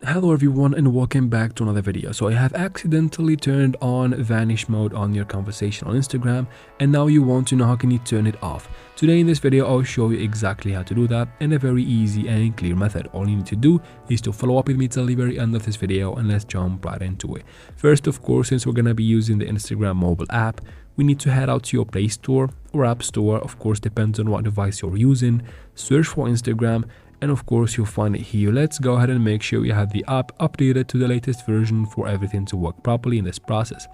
Hello everyone and welcome back to another video. So I have accidentally turned on vanish mode on your conversation on Instagram, and now you want to know how can you turn it off. Today in this video I'll show you exactly how to do that in a very easy and clear method. All you need to do is to follow up with me till the very end of this video, and let's jump right into it. First, of course, since we're gonna be using the Instagram mobile app, we need to head out to your Play Store or App Store. Of course, depends on what device you're using. Search for Instagram, and of course you'll find it here. Let's go ahead and make sure you have the app updated to the latest version for everything to work properly in this process.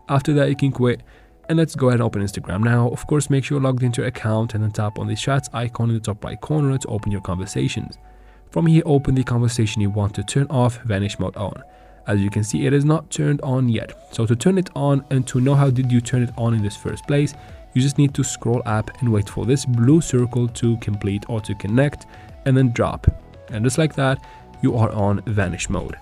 After that, you can quit, and let's go ahead and open Instagram now. Of course, make sure you're logged into your account and then tap on the chats icon in the top right corner to open your conversations. From here, open the conversation you want to turn off vanish mode on. As you can see, it is not turned on yet. So to turn it on and to know how did you turn it on in this first place, you just need to scroll up and wait for this blue circle to complete or to connect, and then drop, and just like that you are on vanish mode.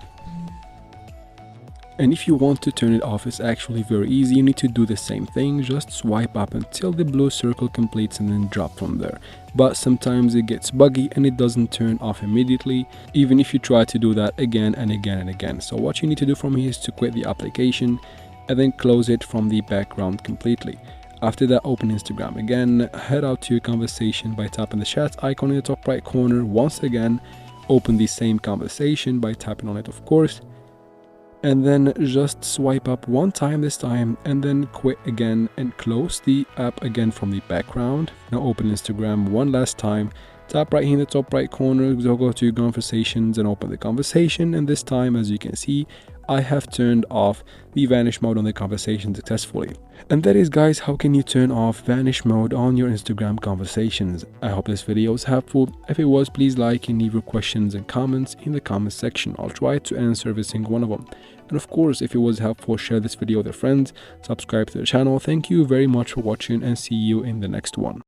And if you want to turn it off, it's actually very easy. You need to do the same thing, just swipe up until the blue circle completes and then drop from there. But sometimes it gets buggy and it doesn't turn off immediately, even if you try to do that again and again and again. So what you need to do from here is to quit the application and then close it from the background completely. After that, open Instagram again, head out to your conversation by tapping the chat icon in the top right corner. Once again, open the same conversation by tapping on it, of course, and then just swipe up one time this time, and then quit again and close the app again from the background. Now open Instagram one last time, tap right here in the top right corner, go to your conversations and open the conversation, and this time, as you can see, I have turned off the vanish mode on the conversation successfully. And that is, guys, how can you turn off vanish mode on your Instagram conversations. I hope this video was helpful. If it was, please like and leave your questions and comments in the comment section. I'll try to answer every single one of them. And of course, if it was helpful, share this video with your friends, subscribe to the channel. Thank you very much for watching, and see you in the next one.